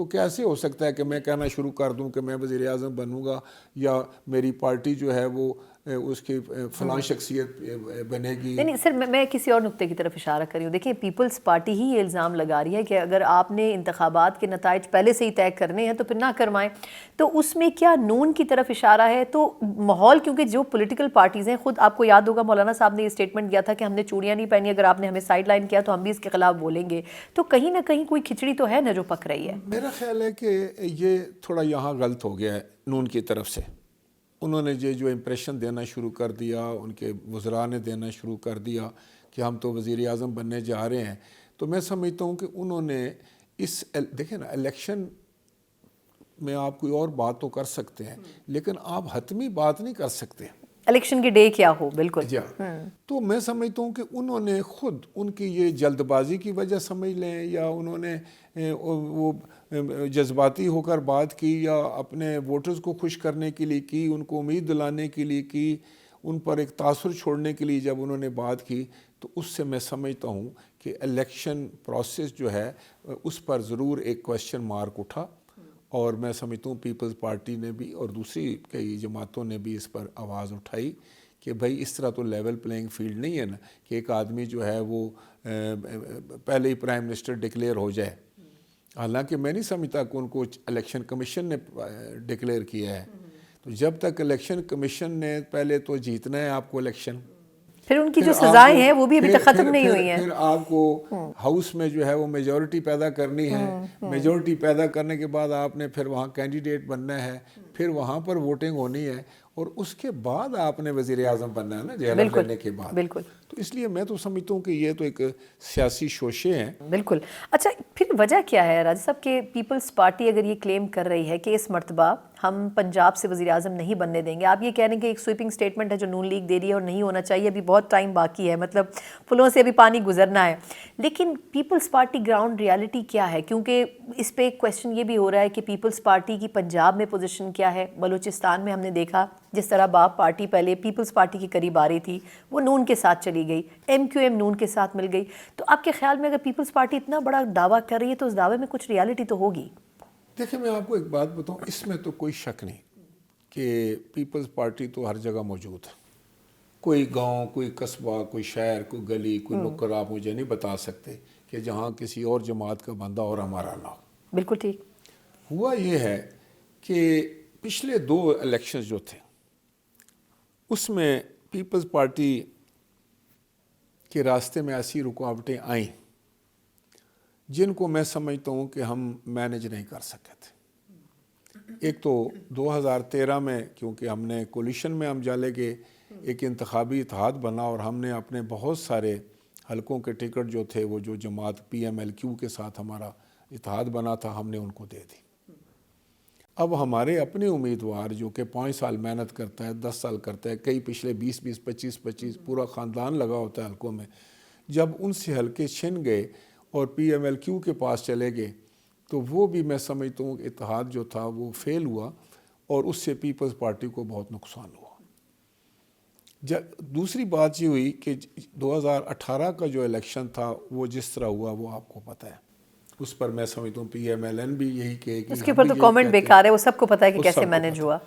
تو کیسے ہو سکتا ہے کہ میں کہنا شروع کر دوں کہ میں وزیر اعظم بنوں گا یا میری پارٹی جو ہے وہ اس کی فلاں شخصیت بنے گی؟ نہیں سر، میں کسی اور نقطے کی طرف اشارہ کر رہی ہوں. دیکھیں پیپلز پارٹی ہی یہ الزام لگا رہی ہے کہ اگر آپ نے انتخابات کے نتائج پہلے سے ہی طے کرنے ہیں تو پھر نہ کروائیں. تو اس میں کیا نون کی طرف اشارہ ہے؟ تو ماحول، کیونکہ جو پولیٹیکل پارٹیز ہیں، خود آپ کو یاد ہوگا مولانا صاحب نے یہ اسٹیٹمنٹ دیا تھا کہ ہم نے چوڑیاں نہیں پہنی، اگر آپ نے ہمیں سائڈ لائن کیا تو ہم بھی اس کے خلاف بولیں گے. تو کہیں نہ کہیں کوئی کھچڑی تو ہے نا جو پک رہی ہے. میرا خیال ہے کہ یہ تھوڑا یہاں غلط ہو گیا ہے نون کی طرف سے. انہوں نے جو امپریشن دینا شروع کر دیا، ان کے وزراء نے دینا شروع کر دیا کہ ہم تو وزیر اعظم بننے جا رہے ہیں. تو میں سمجھتا ہوں کہ انہوں نے دیکھیں نا، الیکشن میں آپ کوئی اور بات تو کر سکتے ہیں لیکن آپ حتمی بات نہیں کر سکتے الیکشن کی ڈے کیا ہو. بالکل. تو میں سمجھتا ہوں کہ انہوں نے خود ان کی یہ جلد بازی کی وجہ سمجھ لیں، یا انہوں نے وہ جذباتی ہو کر بات کی، یا اپنے ووٹرز کو خوش کرنے کے لیے کی، ان کو امید دلانے کے لیے کی، ان پر ایک تاثر چھوڑنے کے لیے جب انہوں نے بات کی، تو اس سے میں سمجھتا ہوں کہ الیکشن پروسیس جو ہے اس پر ضرور ایک کویسچن مارک اٹھا. اور میں سمجھتا ہوں پیپلز پارٹی نے بھی اور دوسری کئی جماعتوں نے بھی اس پر آواز اٹھائی کہ بھائی اس طرح تو لیول پلینگ فیلڈ نہیں ہے نا کہ ایک آدمی جو ہے وہ پہلے ہی پرائم منسٹر ڈکلیئر ہو جائے. حالانکہ میں نہیں سمجھتا کہ ان کو الیکشن کمیشن نے ڈکلیئر کیا ہے. تو جب تک الیکشن کمیشن نے پہلے تو جیتنا ہے آپ کو الیکشن، پھر ان کی جو سزائیں ہیں وہ بھی ابھی تک ختم نہیں ہوئی ہیں. پھر آپ کو ہاؤس میں جو ہے وہ میجورٹی پیدا کرنی ہے. میجورٹی پیدا کرنے کے بعد آپ نے پھر وہاں کینڈیڈیٹ بننا ہے، پھر وہاں پر ووٹنگ ہونی ہے، اور اس کے بعد آپ نے وزیر اعظم بننا ہے نا جہلم لینے کے بعد. بالکل. تو اس لیے میں تو سمجھتا ہوں کہ یہ تو ایک سیاسی شوشے ہیں. بالکل. اچھا پھر وجہ کیا ہے راجہ صاحب کہ پیپلز پارٹی اگر یہ کلیم کر رہی ہے کہ اس مرتبہ ہم پنجاب سے وزیر اعظم نہیں بننے دیں گے، آپ یہ کہہ رہے ہیں کہ ایک سویپنگ سٹیٹمنٹ ہے جو نون لیگ دے رہی ہے اور نہیں ہونا چاہیے، ابھی بہت ٹائم باقی ہے، مطلب پلوں سے ابھی پانی گزرنا ہے. لیکن پیپلز پارٹی گراؤنڈ ریالٹی کیا ہے؟ کیونکہ اس پہ ایک کویسچن یہ بھی ہو رہا ہے کہ پیپلز پارٹی کی پنجاب میں پوزیشن کیا ہے. بلوچستان میں ہم نے دیکھا جس طرح باپ پارٹی پہلے پیپلز پارٹی کے قریب آ رہی تھی، وہ نون کے ساتھ چلی گئی، ایم کیو ایم نون کے ساتھ مل گئی. تو آپ کے خیال میں اگر پیپلز پارٹی اتنا بڑا دعویٰ کر رہی ہے تو اس دعوے میں کچھ ریالٹی تو ہوگی. دیکھیں میں آپ کو ایک بات بتاؤں، اس میں تو کوئی شک نہیں کہ پیپلز پارٹی تو ہر جگہ موجود ہے. کوئی گاؤں، کوئی قصبہ، کوئی شہر، کوئی گلی، کوئی نکر آپ مجھے نہیں بتا سکتے کہ جہاں کسی اور جماعت کا بندہ اور ہمارا نہ ہو. بالکل ٹھیک. ہوا یہ ہے کہ پچھلے 2 الیکشنز جو تھے اس میں پیپلز پارٹی کے راستے میں ایسی رکاوٹیں آئیں جن کو میں سمجھتا ہوں کہ ہم مینج نہیں کر سکے تھے. ایک تو 2013 میں کیونکہ ہم نے کولیشن میں ہم جالے گئے، ایک انتخابی اتحاد بنا اور ہم نے اپنے بہت سارے حلقوں کے ٹکٹ جو تھے وہ جو جماعت پی ایم ایل کیو کے ساتھ ہمارا اتحاد بنا تھا ہم نے ان کو دے دی. اب ہمارے اپنے امیدوار جو کہ 5 سال محنت کرتا ہے، 10 سال کرتا ہے، کئی پچھلے 20 25 پورا خاندان لگا ہوتا ہے حلقوں میں، جب ان سے حلقے چھن گئے اور پی ایم ایل کیو کے پاس چلے گئے تو وہ بھی میں سمجھتا ہوں کہ اتحاد جو تھا وہ فیل ہوا اور اس سے پیپلز پارٹی کو بہت نقصان ہوا. دوسری بات یہ ہوئی کہ 2018 کا جو الیکشن تھا وہ جس طرح ہوا وہ آپ کو پتہ ہے، اس پر میں سمجھتا ہوں پی ایم ایل این بھی یہی کہے گی، اس کے اوپر تو کامنٹ بیکار ہے، وہ سب کو پتہ ہے کہ کیسے مینج ہوا.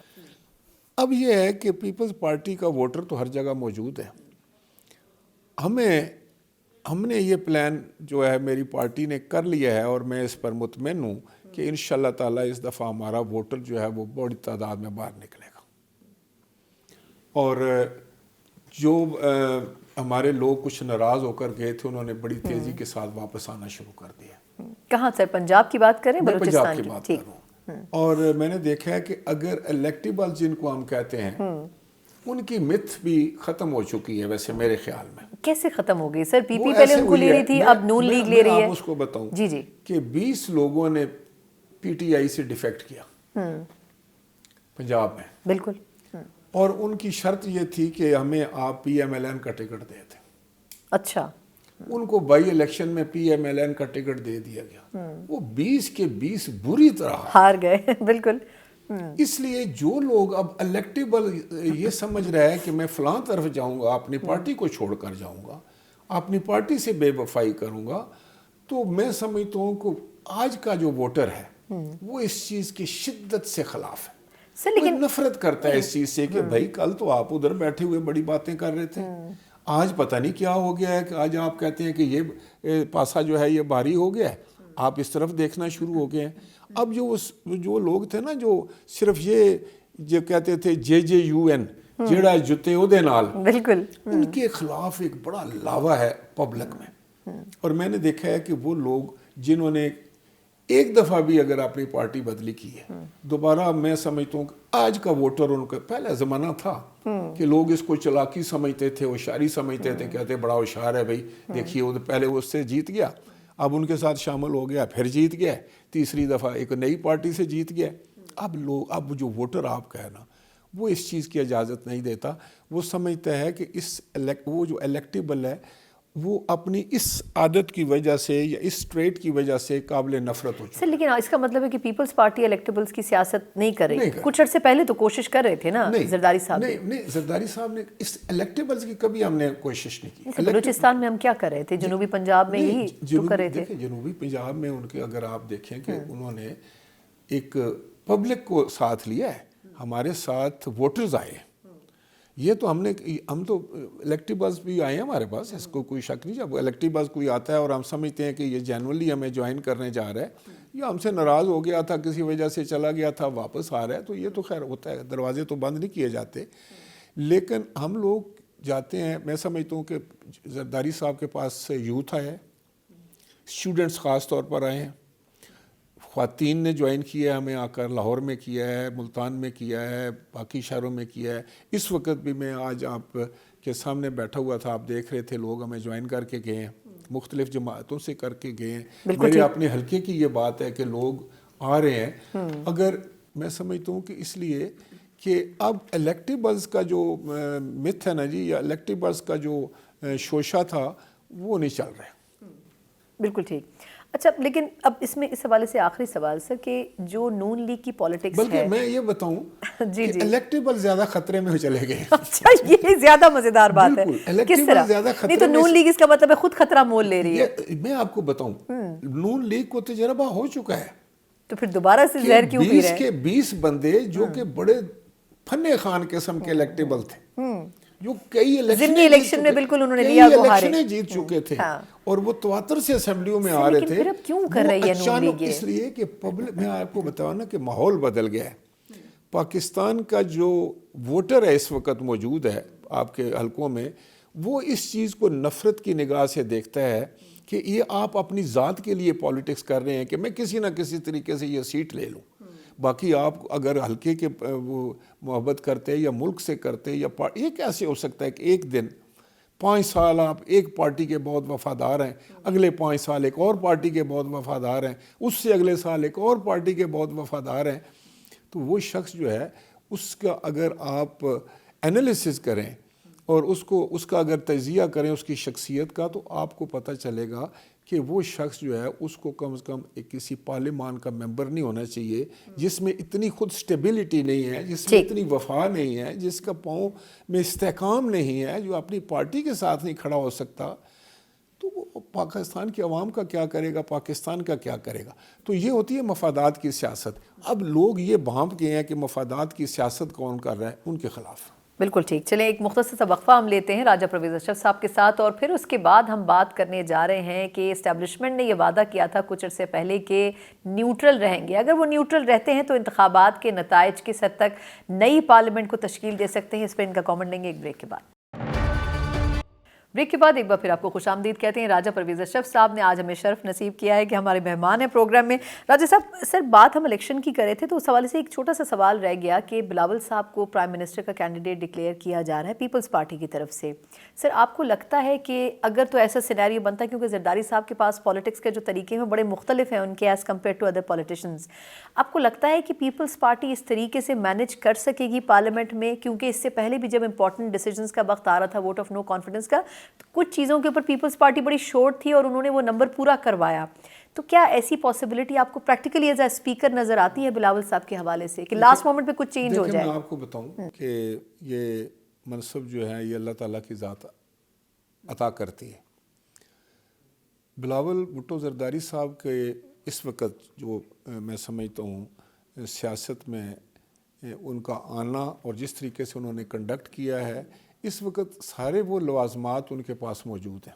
اب یہ ہے کہ پیپلز پارٹی کا ووٹر تو ہر جگہ موجود ہے. ہم نے یہ پلان جو ہے میری پارٹی نے کر لیا ہے اور میں اس پر مطمئن ہوں کہ انشاءاللہ تعالیٰ اس دفعہ ہمارا ووٹر جو ہے وہ بڑی تعداد میں باہر نکلے گا. اور جو ہمارے لوگ کچھ ناراض ہو کر گئے تھے انہوں نے بڑی تیزی کے ساتھ واپس آنا شروع کر دیا. کہاں سر؟ پنجاب کی بات کریں؟ میں پنجاب کی بات کر رہا ہوں. اور میں نے دیکھا ہے کہ اگر الیکٹیبل جن کو ہم کہتے ہیں ان کی متھ بھی ختم ہو چکی ہے ویسے میرے خیال میں. کیسے ختم ہو گئی سر؟ پی پی پہلے ان کو لے رہی تھی، اب نون لیگ لے رہی ہے. آپ اس کو بتاؤں جی کہ 20 لوگوں نے پی ٹی آئی سے ڈیفیکٹ کیا پنجاب میں. بالکل. اور ان کی شرط یہ تھی کہ ہمیں آپ پی ایم ایل این کا ٹکٹ دے دیں. اچھا. ان کو بائی الیکشن میں پی ایم ایل این کا ٹکٹ دے دیا گیا. وہ 20 کے 20 بری طرح ہار گئے. بالکل. اس لیے جو لوگ اب الیکٹیبل یہ سمجھ رہے ہیں کہ میں فلاں طرف جاؤں گا، اپنی پارٹی کو چھوڑ کر جاؤں گا، اپنی پارٹی سے بے وفائی کروں گا، تو میں سمجھتا ہوں کہ آج کا جو ووٹر ہے وہ اس چیز کی شدت سے خلاف ہے. سر وہ لیکن نفرت کرتا ہے اس چیز سے کہ بھائی کل تو آپ ادھر بیٹھے ہوئے بڑی باتیں کر رہے تھے, آج پتہ نہیں کیا ہو گیا ہے کہ آج آپ کہتے ہیں کہ یہ پاسا جو ہے یہ بھاری ہو گیا ہے, آپ اس طرف دیکھنا شروع ہو گئے ہیں. اب جو لوگ تھے نا جو صرف یہ جو کہتے تھے JJUN جیڑا جتے او دے نال, بالکل ان کے خلاف ایک بڑا لاوا ہے پبلک میں. اور میں نے دیکھا ہے کہ وہ لوگ جنہوں نے ایک دفعہ بھی اگر اپنی پارٹی بدلی کی ہے, دوبارہ میں سمجھتا ہوں کہ آج کا ووٹر ان کا پہلا زمانہ تھا کہ لوگ اس کو چلاکی سمجھتے تھے, ہوشیاری سمجھتے تھے, کہتے بڑا ہوشیار ہے بھائی, دیکھیے وہ پہلے وہ اس سے جیت گیا, اب ان کے ساتھ شامل ہو گیا, پھر جیت گیا, تیسری دفعہ ایک نئی پارٹی سے جیت گیا. اب جو ووٹر آپ کا ہے نا, وہ اس چیز کی اجازت نہیں دیتا. وہ سمجھتا ہے کہ وہ جو الیکٹیبل ہے وہ اپنی اس عادت کی وجہ سے یا اس ٹریٹ کی وجہ سے قابل نفرت ہو چکا. سر لیکن اس کا مطلب ہے کہ پیپلز پارٹی الیکٹیبلز کی سیاست نہیں کر رہی. کچھ عرصے پہلے تو کوشش کر رہے تھے نا زرداری صاحب. نہیں, زرداری صاحب نے اس الیکٹیبلز کی کبھی ہم نے کوشش نہیں کی. بلوچستان میں ہم کیا کر رہے تھے, جنوبی پنجاب میں یہی تو کر رہے تھے. جنوبی پنجاب میں ان کے اگر آپ دیکھیں کہ انہوں نے ایک پبلک کو ساتھ لیا ہے, ہمارے ساتھ ووٹرز آئے. یہ تو ہم تو الیکٹیبلز بھی آئے ہیں ہمارے پاس, اس کو کوئی شک نہیں. جب الیکٹیبلز کوئی آتا ہے اور ہم سمجھتے ہیں کہ یہ جینولی ہمیں جوائن کرنے جا رہا ہے یا ہم سے ناراض ہو گیا تھا, کسی وجہ سے چلا گیا تھا, واپس آ رہا ہے, تو یہ تو خیر ہوتا ہے, دروازے تو بند نہیں کیے جاتے. لیکن ہم لوگ جاتے ہیں, میں سمجھتا ہوں کہ زرداری صاحب کے پاس یوتھ آیا ہے, اسٹوڈنٹس خاص طور پر آئے ہیں, خواتین نے جوائن کیا ہے ہمیں آ کر, لاہور میں کیا ہے, ملتان میں کیا ہے, باقی شہروں میں کیا ہے. اس وقت بھی میں آج آپ کے سامنے بیٹھا ہوا تھا, آپ دیکھ رہے تھے, لوگ ہمیں جوائن کر کے گئے ہیں, مختلف جماعتوں سے کر کے گئے ہیں. میرے اپنے حلقے کی یہ بات ہے کہ لوگ آ رہے ہیں. اگر میں سمجھتا ہوں کہ اس لیے کہ اب الیکٹیبلز کا جو متھ ہے نا جی, یا الیکٹیبلز کا جو شوشہ تھا وہ نہیں چل رہا ہے. بالکل ٹھیک. اچھا لیکن اب اس میں اس حوالے سے آخری سوال سر, کہ جو نون لیگ کی پالیٹکس ہے, بلکہ میں یہ بتاؤں کہ الیکٹیبل زیادہ خطرے میں چلے گئے. اچھا یہ زیادہ مزیدار بات ہے. کس طرح؟ نہیں تو نون لیگ اس کا مطلب ہے خود خطرہ مول لے رہی ہے. میں آپ کو بتاؤں, نون لیگ کو تجربہ ہو چکا ہے, تو پھر دوبارہ سے زہر کیوں پی رہے ہیں؟ 20 بندے جو کہ بڑے فنے خان قسم کے الیکٹیبل تھے, جو کئی الیکشن میں بالکل انہوں نے لیا وہ ہارے, جیت چکے تھے, اور وہ تواتر سے اسمبلیوں میں آ رہے تھے. پھر اب کیوں کر رہی ہے نون لیگ؟ اس لیے کہ پبلک, میں آپ کو بتاؤں نا کہ ماحول بدل گیا ہے. پاکستان کا جو ووٹر ہے اس وقت موجود ہے آپ کے حلقوں میں, وہ اس چیز کو نفرت کی نگاہ سے دیکھتا ہے کہ یہ آپ اپنی ذات کے لیے پالیٹکس کر رہے ہیں کہ میں کسی نہ کسی طریقے سے یہ سیٹ لے لوں. باقی آپ اگر حلقے کے وہ محبت کرتے یا ملک سے کرتے یا یہ کیسے ہو سکتا ہے کہ ایک دن 5 سال آپ ایک پارٹی کے بہت وفادار ہیں, اگلے 5 سال ایک اور پارٹی کے بہت وفادار ہیں, اس سے اگلے سال ایک اور پارٹی کے بہت وفادار ہیں. تو وہ شخص جو ہے اس کا اگر آپ انالیسس کریں اور اس کا اگر تجزیہ کریں اس کی شخصیت کا, تو آپ کو پتہ چلے گا کہ وہ شخص جو ہے اس کو کم از کم کسی پارلیمان کا ممبر نہیں ہونا چاہیے جس میں اتنی خود سٹیبلٹی نہیں ہے, جس میں اتنی وفا نہیں ہے, جس کا پاؤں میں استحکام نہیں ہے, جو اپنی پارٹی کے ساتھ نہیں کھڑا ہو سکتا. تو وہ پاکستان کی عوام کا کیا کرے گا, پاکستان کا کیا کرے گا؟ تو یہ ہوتی ہے مفادات کی سیاست. اب لوگ یہ بھانپ گئے ہیں کہ مفادات کی سیاست کون کر رہا ہے, ان کے خلاف. بالکل ٹھیک. چلیں ایک مختصر سا وقفہ ہم لیتے ہیں راجہ پرویز اشرف صاحب کے ساتھ, اور پھر اس کے بعد ہم بات کرنے جا رہے ہیں کہ اسٹیبلشمنٹ نے یہ وعدہ کیا تھا کچھ عرصے پہلے کہ نیوٹرل رہیں گے. اگر وہ نیوٹرل رہتے ہیں تو انتخابات کے نتائج کس حد تک نئی پارلیمنٹ کو تشکیل دے سکتے ہیں, اس پہ ان کا کامنٹ لیں گے ایک بریک کے بعد. بریک کے بعد ایک بار پھر آپ کو خوش آمدید کہتے ہیں. راجہ پرویز اشرف صاحب نے آج ہمیں شرف نصیب کیا ہے کہ ہمارے مہمان ہیں پروگرام میں. راجہ صاحب, سر بات ہم الیکشن کی کر رہے تھے تو اس حوالے سے ایک چھوٹا سا سوال رہ گیا کہ بلاول صاحب کو پرائم منسٹر کا کینڈیڈیٹ ڈکلیئر کیا جا رہا ہے پیپلز پارٹی کی طرف سے. سر آپ کو لگتا ہے کہ اگر تو ایسا سینیریو بنتا ہے, کیونکہ زرداری صاحب کے پاس پالیٹکس کے جو طریقے ہیں بڑے مختلف ہیں ان کے as compared to other politicians, آپ کو لگتا ہے کہ پیپلز پارٹی اس طریقے سے مینیج کر سکے گی پارلیمنٹ میں؟ کیونکہ اس سے پہلے بھی جب امپورٹنٹ ڈیسیجنز کا وقت آ رہا تھا ووٹ آف نو کانفیڈنس کا, کچھ چیزوں کے اوپر پیپلز پارٹی بڑی شورٹ تھی اور انہوں نے وہ نمبر پورا کروایا. تو کیا ایسی پاسبلٹی آپ کو پریکٹیکلی ایز اے اسپیکر نظر آتی ہے بلاول صاحب کے حوالے سے کہ لاسٹ مومنٹ پہ کچھ چینج ہو جائے؟ میں آپ کو بتاؤں کہ یہ منصب جو ہے یہ اللہ تعالیٰ کی ذات عطا کرتی ہے. بلاول بھٹو زرداری صاحب کے اس وقت جو میں سمجھتا ہوں سیاست میں ان کا آنا اور جس طریقے سے انہوں نے کنڈکٹ کیا ہے، اس وقت سارے وہ لوازمات ان کے پاس موجود ہیں.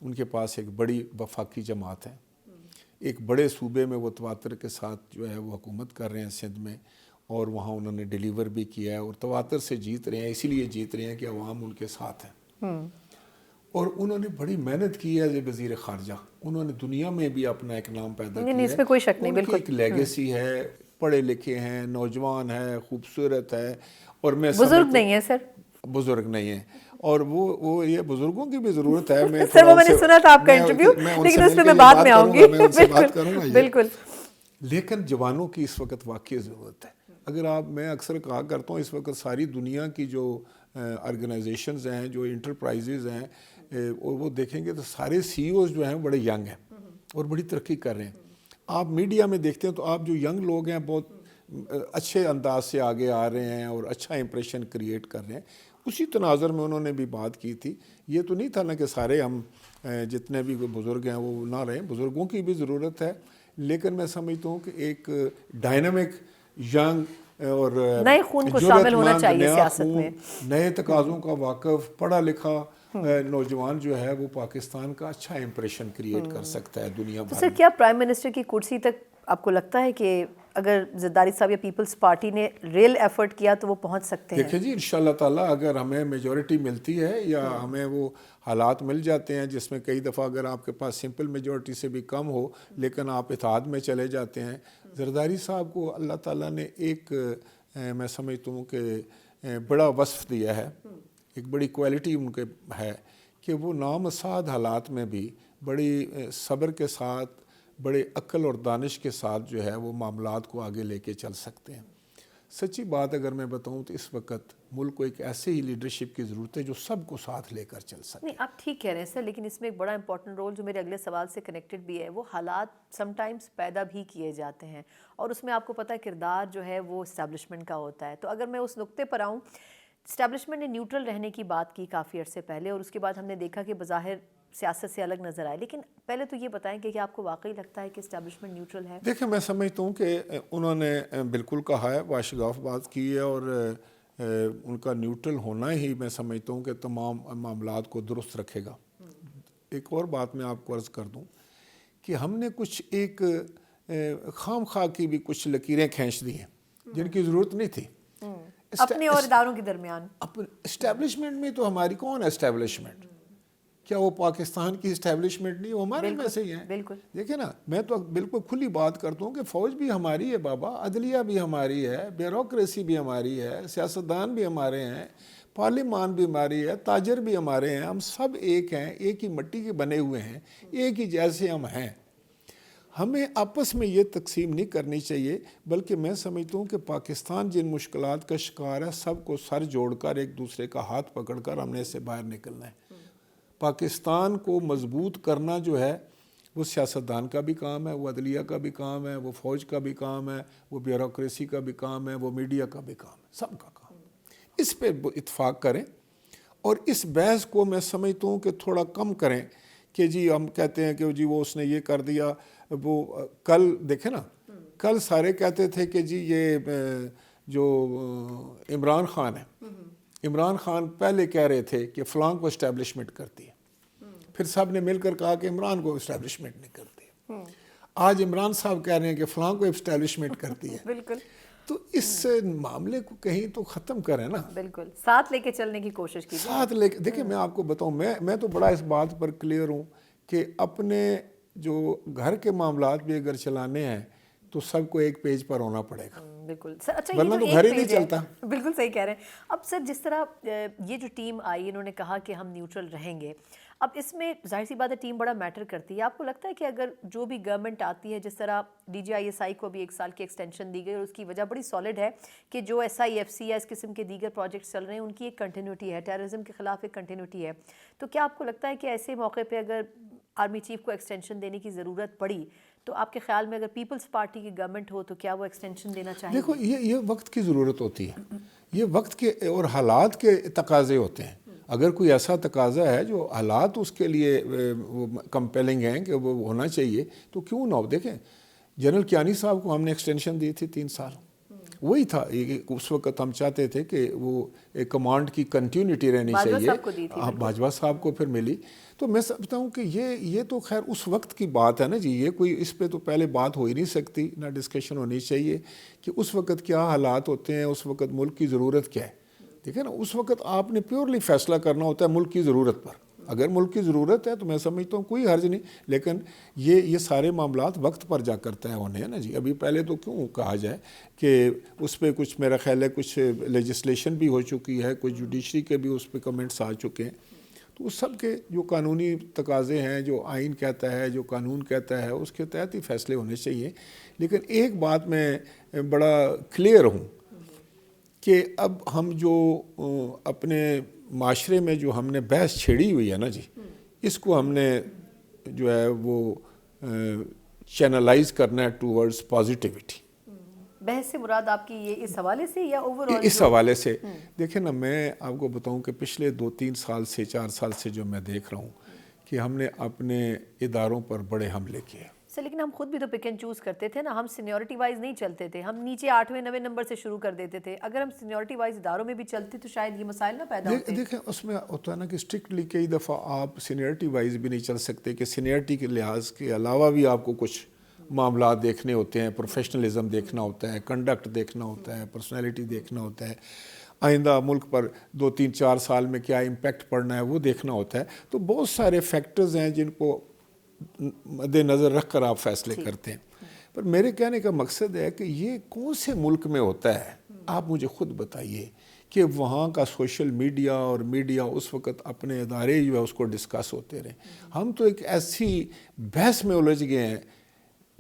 ان کے پاس ایک بڑی وفاقی جماعت ہے، ایک بڑے صوبے میں وہ تواتر کے ساتھ جو ہے وہ حکومت کر رہے ہیں سندھ میں، اور وہاں انہوں نے ڈیلیور بھی کیا ہے اور تواتر سے جیت رہے ہیں. اسی لیے جیت رہے ہیں کہ عوام ان کے ساتھ ہیں. اور انہوں نے بڑی محنت کی ہے وزیر خارجہ، انہوں نے دنیا میں بھی اپنا ایک نام پیدا کیا ہے. اس میں کوئی شک نہیں، بالکل ایک لیگیسی ہے، پڑھے لکھے ہیں، نوجوان ہے، خوبصورت ہے، اور میں بزرگ نہیں ہے سر، بزرگ نہیں ہے. اور وہ یہ بزرگوں کی بھی ضرورت ہے. میں سر وہ میں نے سنا تھا آپ کا انٹرویو، لیکن اس پہ میں بعد میں آؤں گی. میں ان سے بات کروں گا بالکل. لیکن جوانوں کی اس وقت واقعی ضرورت ہے. اگر میں اکثر کہا کرتا ہوں اس وقت ساری دنیا کی جو آرگنائزیشنز ہیں، جو انٹرپرائزز ہیں، وہ دیکھیں گے تو سارے سی ای اوز جو ہیں بڑے ینگ ہیں اور بڑی ترقی کر رہے ہیں. آپ میڈیا میں دیکھتے ہیں تو آپ جو ینگ لوگ ہیں بہت اچھے انداز سے آگے آ رہے ہیں اور اچھا امپریشن کریٹ کر رہے ہیں. اسی تناظر میں انہوں نے بھی بات کی تھی. یہ تو نہیں تھا نا کہ سارے ہم جتنے بھی بزرگ ہیں وہ نہ رہیں، بزرگوں کی بھی ضرورت ہے. لیکن میں سمجھتا ہوں کہ ایک ڈائنامک ینگ اور نئے خون کو شامل ہونا چاہیے سیاست میں، نئے تقاضوں کا واقف پڑھا لکھا نوجوان جو ہے وہ پاکستان کا اچھا امپریشن کریٹ کر سکتا ہے دنیا بھر میں. سر کیا پرائم منسٹر کی کرسی تک آپ کو لگتا ہے کہ اگر زرداری صاحب یا پیپلز پارٹی نے ریل ایفرٹ کیا تو وہ پہنچ سکتے ہیں؟ دیکھیں جی انشاءاللہ تعالیٰ اگر ہمیں میجورٹی ملتی ہے یا ہمیں وہ حالات مل جاتے ہیں جس میں کئی دفعہ اگر آپ کے پاس سمپل میجورٹی سے بھی کم ہو لیکن آپ اتحاد میں چلے جاتے ہیں. زرداری صاحب کو اللہ تعالیٰ نے ایک میں سمجھتا ہوں کہ بڑا وصف دیا ہے، ایک بڑی کوالٹی ان کے ہے کہ وہ نامساعد حالات میں بھی بڑی صبر کے ساتھ، بڑے عقل اور دانش کے ساتھ جو ہے وہ معاملات کو آگے لے کے چل سکتے ہیں. سچی بات اگر میں بتاؤں تو اس وقت ملک کو ایک ایسے ہی لیڈرشپ کی ضرورت ہے جو سب کو ساتھ لے کر چل سکے. نہیں آپ ٹھیک کہہ رہے ہیں سر، لیکن اس میں ایک بڑا امپورٹنٹ رول جو میرے اگلے سوال سے کنیکٹڈ بھی ہے، وہ حالات سم ٹائمز پیدا بھی کیے جاتے ہیں اور اس میں آپ کو پتہ ہے کردار جو ہے وہ اسٹیبلشمنٹ کا ہوتا ہے. تو اگر میں اس نقطے پر آؤں، اسٹیبلشمنٹ نے نیوٹرل رہنے کی بات کی کافی عرصے پہلے اور اس کے بعد ہم نے دیکھا کہ بظاہر سیاست سے الگ نظر آئے، لیکن پہلے تو یہ بتائیں کہ کیا آپ کو واقعی لگتا ہے کہ اسٹیبلشمنٹ نیوٹرل ہے؟ دیکھیں میں سمجھتا ہوں کہ انہوں نے بالکل کہا ہے، واشگاف بات کی ہے، اور ان کا نیوٹرل ہونا ہی میں سمجھتا ہوں کہ تمام معاملات کو درست رکھے گا. ایک اور بات میں آپ کو عرض کر دوں کہ ہم نے کچھ ایک خام خواہ کی بھی کچھ لکیریں کھینچ دی ہیں جن کی ضرورت نہیں تھی اپنے اور اداروں کے درمیان. اسٹیبلشمنٹ میں تو ہماری کون ہے اسٹیبلشمنٹ؟ کیا وہ پاکستان کی اسٹیبلشمنٹ نہیں، وہ ہمارے میں سے ہی ہیں. بالکل دیکھیں نا، میں تو بالکل کھلی بات کرتا ہوں کہ فوج بھی ہماری ہے بابا، عدلیہ بھی ہماری ہے، بیوروکریسی بھی ہماری ہے، سیاستدان بھی ہمارے ہیں، پارلیمان بھی ہماری ہے، تاجر بھی ہمارے ہیں. ہم سب ایک ہیں، ایک ہی مٹی کے بنے ہوئے ہیں، ایک ہی جیسے ہم ہیں. ہمیں آپس میں یہ تقسیم نہیں کرنی چاہیے، بلکہ میں سمجھتا ہوں کہ پاکستان جن مشکلات کا شکار ہے سب کو سر جوڑ کر ایک دوسرے کا ہاتھ پکڑ کر ہم نے اس سے باہر نکلنا ہے. پاکستان کو مضبوط کرنا جو ہے وہ سیاستدان کا بھی کام ہے، وہ عدلیہ کا بھی کام ہے، وہ فوج کا بھی کام ہے، وہ بیوروکریسی کا بھی کام ہے، وہ میڈیا کا بھی کام ہے، سب کا کام. اس پہ اتفاق کریں اور اس بحث کو میں سمجھتا ہوں کہ تھوڑا کم کریں کہ جی ہم کہتے ہیں کہ جی وہ اس نے یہ کر دیا. وہ کل دیکھیں نا، کل سارے کہتے تھے کہ جی یہ جو عمران خان ہے، عمران خان پہلے کہہ رہے تھے کہ فلاں کو اسٹیبلشمنٹ کرتی ہے، پھر سب نے مل کر کہا کہ عمران کو اسٹیبلشمنٹ نہیں کرتی. آج عمران صاحب کہہ رہے ہیں کہ فلاں کو اسٹیبلشمنٹ کرتی ہے. بالکل. تو اس معاملے کو کہیں تو ختم کریں نا، بالکل ساتھ لے کے چلنے کی کوشش کی. ساتھ لے کے دیکھیں میں آپ کو بتاؤں، میں تو بڑا اس بات پر کلیئر ہوں کہ اپنے جو گھر کے معاملات بھی اگر چلانے ہیں تو سب کو ایک پیج پر ہونا پڑے گا. بالکل سر. اچھا ورنہ تو گھر ہی نہیں چلتا. بالکل صحیح کہہ رہے ہیں. اب سر جس طرح یہ جو ٹیم آئی انہوں نے کہا کہ ہم نیوٹرل رہیں گے، اب اس میں ظاہر سی بات ہے ٹیم بڑا میٹر کرتی ہے. آپ کو لگتا ہے کہ اگر جو بھی گورنمنٹ آتی ہے، جس طرح DGISI کو بھی 1 سال کی ایکسٹینشن دی گئی اور اس کی وجہ بڑی سالڈ ہے کہ جو SIFC یا اس قسم کے دیگر پروجیکٹس چل رہے ہیں ان کی ایک کنٹینیوٹی ہے، ٹیررزم کے خلاف ایک کنٹینیوٹی ہے، تو کیا آپ کو لگتا ہے کہ ایسے موقع پہ اگر آرمی چیف کو ایکسٹینشن دینے کی ضرورت پڑی تو آپ کے خیال میں اگر پیپلز پارٹی کی گورنمنٹ ہو تو کیا وہ ایکسٹینشن دینا چاہیے؟ دیکھو یہ وقت کی ضرورت ہوتی ہے، یہ وقت کے اور حالات کے تقاضے ہوتے ہیں. اگر کوئی ایسا تقاضا ہے جو حالات اس کے لیے کمپیلنگ ہیں کہ وہ ہونا چاہیے تو کیوں نہ ہو. دیکھیں جنرل کیانی صاحب کو ہم نے ایکسٹینشن دی تھی 3 سال, وہی تھا. اس وقت ہم چاہتے تھے کہ وہ ایک کمانڈ کی کنٹینیوٹی رہنی چاہیے. باجوہ صاحب کو پھر ملی. تو میں سمجھتا ہوں کہ یہ تو خیر اس وقت کی بات ہے نا جی, یہ کوئی اس پہ تو پہلے بات ہو ہی نہیں سکتی, نہ ڈسکشن ہونی چاہیے کہ اس وقت کیا حالات ہوتے ہیں, اس وقت ملک کی ضرورت کیا ہے. دیکھیں نا, اس وقت آپ نے پیورلی فیصلہ کرنا ہوتا ہے ملک کی ضرورت پر. اگر ملک کی ضرورت ہے تو میں سمجھتا ہوں کوئی حرج نہیں, لیکن یہ سارے معاملات وقت پر جا کرتے ہیں ہونے ہیں نا جی. ابھی پہلے تو کیوں کہا جائے کہ اس پہ کچھ میرا خیال ہے کچھ لیجسلیشن بھی ہو چکی ہے, کچھ جوڈیشری کے بھی اس پہ کمنٹس آ چکے ہیں. تو اس سب کے جو قانونی تقاضے ہیں, جو آئین کہتا ہے, جو قانون کہتا ہے, اس کے تحت ہی فیصلے ہونے چاہیے. لیکن ایک بات میں بڑا کلیئر ہوں کہ اب ہم جو اپنے معاشرے میں جو ہم نے بحث چھیڑی ہوئی ہے نا جی, اس کو ہم نے جو ہے وہ چینلائز کرنا ہے ٹورڈز پازیٹیوٹی. بحث سے مراد آپ کی یہ اس حوالے سے یا اوور آل؟ اس حوالے سے دیکھیں نا, میں آپ کو بتاؤں کہ پچھلے 2-3 سال سے 4 سال سے جو میں دیکھ رہا ہوں کہ ہم نے اپنے اداروں پر بڑے حملے کیے. سر لیکن ہم خود بھی تو پک اینڈ چوز کرتے تھے نا, ہم سینیورٹی وائز نہیں چلتے تھے, ہم نیچے 8ویں 9ویں نمبر سے شروع کر دیتے تھے. اگر ہم سینیورٹی وائز اداروں میں بھی چلتے تو شاید یہ مسائل نہ پیدا ہوتے. دیکھیں اس میں ہوتا ہے نا کہ اسٹرکٹلی کئی دفعہ آپ سینیورٹی وائز بھی نہیں چل سکتے, کہ سینیورٹی کے لحاظ کے علاوہ بھی آپ کو کچھ معاملات دیکھنے ہوتے ہیں, پروفیشنلزم دیکھنا ہوتا ہے, کنڈکٹ دیکھنا ہوتا ہے, پرسنالٹی دیکھنا ہوتا ہے, آئندہ ملک پر 2-3-4 سال میں کیا امپیکٹ پڑنا ہے وہ دیکھنا ہوتا ہے. تو بہت سارے فیکٹرز ہیں جن کو مد نظر رکھ کر آپ فیصلے کرتے ہیں. پر میرے کہنے کا مقصد ہے کہ یہ کون سے ملک میں ہوتا ہے, آپ مجھے خود بتائیے کہ وہاں کا سوشل میڈیا اور میڈیا اس وقت اپنے ادارے جو ہے اس کو ڈسکس ہوتے رہے. ہم تو ایک ایسی بحث میں الجھ گئے ہیں,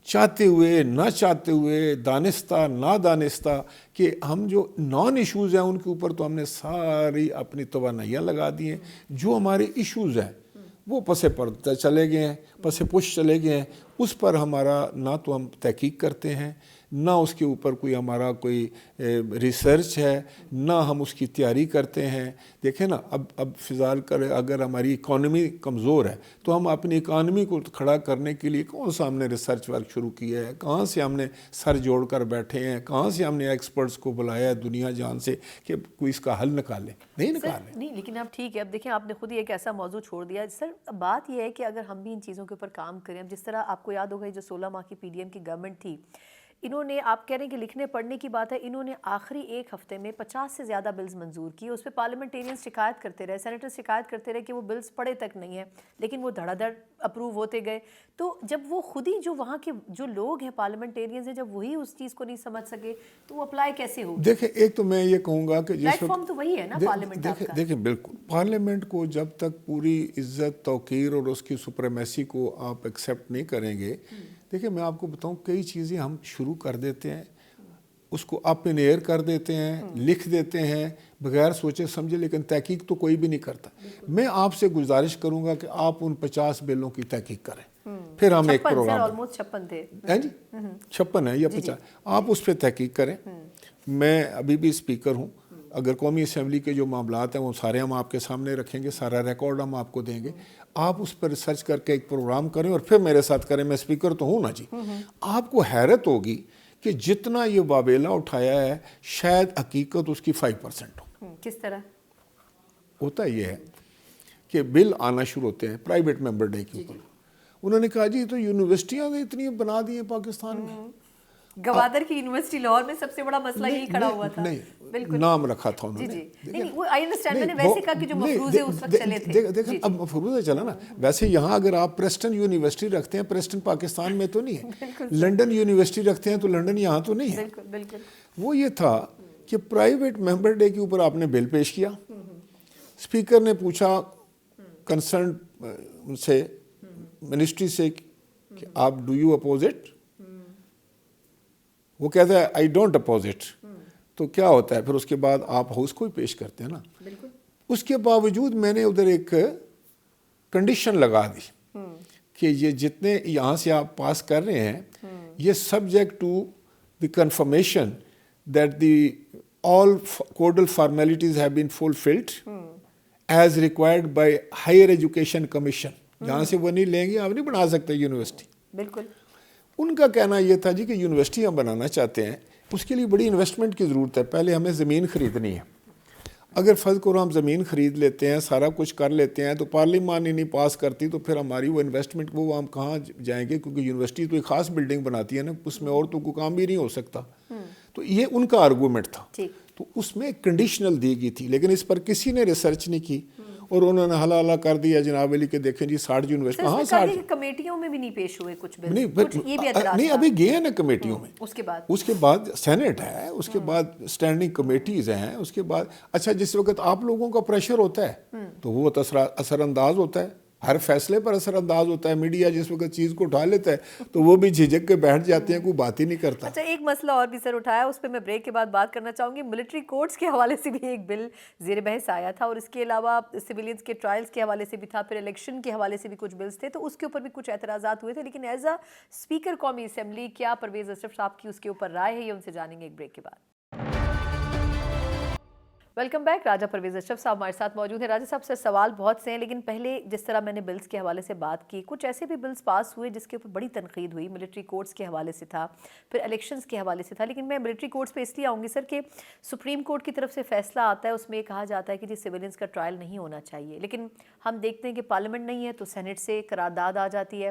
چاہتے ہوئے نہ چاہتے ہوئے, دانستہ نہ دانستہ, کہ ہم جو نان ایشوز ہیں ان کے اوپر تو ہم نے ساری اپنی توانائیاں لگا دی ہیں. جو ہمارے ایشوز ہیں وہ پس پردہ چلے گئے ہیں, پس پش چلے گئے ہیں. اس پر ہمارا نہ تو ہم تحقیق کرتے ہیں, نہ اس کے اوپر کوئی ہمارا کوئی ریسرچ ہے, نہ ہم اس کی تیاری کرتے ہیں. دیکھیں نا, اب فضال کرے اگر ہماری اکانومی کمزور ہے تو ہم اپنی اکانومی کو کھڑا کرنے کے لیے کون سا ہم نے ریسرچ ورک شروع کیا ہے, کہاں سے ہم نے سر جوڑ کر بیٹھے ہیں, کہاں سے ہم نے ایکسپرٹس کو بلایا ہے دنیا جان سے کہ کوئی اس کا حل نکالے. نہیں نکالے. نہیں, لیکن اب ٹھیک ہے, اب دیکھیں آپ نے خود ہی ایک ایسا موضوع چھوڑ دیا. سر بات یہ ہے کہ اگر ہم بھی ان چیزوں کے اوپر کام کریں, اب جس طرح آپ کو یاد ہوگا جو 16 ماہ کی پی ڈی ایم کی گورنمنٹ تھی, انہوں نے, آپ کہہ رہے ہیں کہ لکھنے پڑھنے کی بات ہے, انہوں نے آخری 1 ہفتے میں 50 سے زیادہ بلز منظور کی. اس پہ پارلیمنٹیرینز شکایت کرتے رہے, سینیٹر شکایت کرتے رہے کہ وہ بلز پڑھے تک نہیں ہیں, لیکن وہ دھڑا دھڑ اپروو ہوتے گئے. تو جب وہ خود ہی جو وہاں کے جو لوگ ہیں پارلیمنٹیرینز ہیں, جب وہی اس چیز کو نہیں سمجھ سکے تو وہ اپلائی کیسے ہوگی؟ دیکھیں ایک تو میں یہ کہوں گا کہ پلیٹ فارم تو وہی ہے نا پارلیمنٹ آپ کا. دیکھیں بالکل پارلیمنٹ کو جب تک پوری عزت توقیر اور اس کی سپریمیسی کو آپ ایکسیپٹ نہیں کریں گے, دیکھیں میں آپ کو بتاؤں کئی چیزیں ہم شروع کر دیتے ہیں, اس کو اپ ان ایئر کر دیتے ہیں, لکھ دیتے ہیں بغیر سوچے سمجھے, لیکن تحقیق تو کوئی بھی نہیں کرتا. میں آپ سے گزارش کروں گا کہ آپ ان 50 بلوں کی تحقیق کریں, پھر ہم ایک پروگرام. آلموسٹ 56 تھے جی 56 ہے یا 50, آپ اس پہ تحقیق کریں. میں ابھی بھی اسپیکر ہوں, اگر قومی اسمبلی کے جو معاملات ہیں وہ سارے ہم آپ کے سامنے رکھیں گے, سارا ریکارڈ ہم آپ کو دیں گے. آپ اس پر ریسرچ کر کے ایک پروگرام کریں اور پھر میرے ساتھ کریں. میں اسپیکر تو ہوں نا جی. آپ کو حیرت ہوگی کہ جتنا یہ واویلا اٹھایا ہے شاید حقیقت اس کی 5% ہو. کس طرح ہوتا یہ ہے کہ بل آنا شروع ہوتے ہیں پرائیویٹ ممبر ڈے کے اوپر. انہوں نے کہا جی تو یونیورسٹیاں اتنی بنا دی ہیں پاکستان میں. گوادر کی یونیورسٹی لاہور میں سب سے بڑا مسئلہ یہی کھڑا ہوا تھا. نہیں, نام رکھا تھا انہوں نے. نہیں وہ آئی انڈرسٹینڈ, میں نے ویسے کہا کہ جو مفروضے اس وقت چلے تھے. دیکھیں اب مفروضے چلا نا, ویسے یہاں اگر آپ پریسٹن یونیورسٹی رکھتے ہیں, پریسٹن پاکستان میں تو نہیں ہے. لنڈن یونیورسٹی رکھتے ہیں تو لنڈن یہاں تو نہیں ہے. بالکل. وہ یہ تھا کہ پرائیویٹ ممبر ڈے کے اوپر آپ نے بل پیش کیا, اسپیکر نے پوچھا کنسرن سے منسٹری سے کہ آپ ڈو یو اپوز اٹ, وہ کہتا ہے آئی ڈونٹ اپوز اٹ. تو کیا ہوتا ہے پھر اس کے بعد آپ ہاؤس کو ہی پیش کرتے ہیں نا. اس کے باوجود میں نے ادھر ایک کنڈیشن لگا دی کہ یہ جتنے یہاں سے آپ پاس کر رہے ہیں یہ subject to the confirmation that the all codal formalities have been fulfilled as required by higher education commission, جہاں سے وہ نہیں لیں گے آپ نہیں بنا سکتے یونیورسٹی. بالکل. ان کا کہنا یہ تھا جی کہ یونیورسٹی ہم بنانا چاہتے ہیں، اس کے لیے بڑی انویسٹمنٹ کی ضرورت ہے، پہلے ہمیں زمین خریدنی ہے. اگر فرض کرو ہم زمین خرید لیتے ہیں، سارا کچھ کر لیتے ہیں، تو پارلیمان ہی نہیں پاس کرتی، تو پھر ہماری وہ انویسٹمنٹ وہ ہم کہاں جائیں گے؟ کیونکہ یونیورسٹی تو ایک خاص بلڈنگ بناتی ہے نا، اس میں اور تو کوئی کام بھی نہیں ہو سکتا. تو یہ ان کا آرگومنٹ تھا. تو اس میں ایک کنڈیشنل دی گئی تھی، لیکن اس پر کسی نے ریسرچ نہیں کی، اور انہوں نے حلا حلا کر دیا جناب علی کہ دیکھیں جی 60 یونیورسٹی. ہاں 60 کمیٹیوں میں بھی نہیں پیش ہوئے کچھ بل، نہیں ابھی گئے ہیں نا کمیٹیوں میں. اس کے بعد سینٹ ہے، اس کے بعد اسٹینڈنگ کمیٹیز ہیں، اس کے بعد اچھا جس وقت آپ لوگوں کا پریشر ہوتا ہے تو وہ اثر انداز ہوتا ہے، ہر فیصلے پر اثر انداز ہوتا ہے. میڈیا جس وقت چیز کو اٹھا لیتا ہے تو وہ بھی جھجک کے بیٹھ جاتے ہیں، کوئی بات ہی نہیں کرتا. اچھا ایک مسئلہ اور بھی سر اٹھایا، اس پہ میں بریک کے بعد بات کرنا چاہوں گی. ملٹری کورٹس کے حوالے سے بھی ایک بل زیر بحث آیا تھا، اور اس کے علاوہ سویلینز کے ٹرائلز کے حوالے سے بھی تھا، پھر الیکشن کے حوالے سے بھی کچھ بلز تھے، تو اس کے اوپر بھی کچھ اعتراضات ہوئے تھے. لیکن ایز اے اسپیکر قومی اسمبلی کیا پرویز اشرف صاحب کی اس کے اوپر رائے ہے، یہ ان سے جانیں گے ایک بریک کے بعد. Welcome back. راجہ پرویز اشرف صاحب ہمارے ساتھ موجود ہیں. راجہ صاحب سے سوال بہت سے ہیں، لیکن پہلے جس طرح میں نے بلز کے حوالے سے بات کی، کچھ ایسے بھی بلز پاس ہوئے جس کے اوپر بڑی تنقید ہوئی. ملٹری کورٹس کے حوالے سے تھا، پھر الیکشنز کے حوالے سے تھا. لیکن میں ملٹری کورٹس پہ اس لیے آؤں گی سر کہ سپریم کورٹ کی طرف سے فیصلہ آتا ہے، اس میں یہ کہا جاتا ہے کہ جی سویلینز کا ٹرائل نہیں ہونا چاہیے، لیکن ہم دیکھتے ہیں کہ پارلیمنٹ نہیں ہے تو سینٹ سے قرارداد آ جاتی ہے،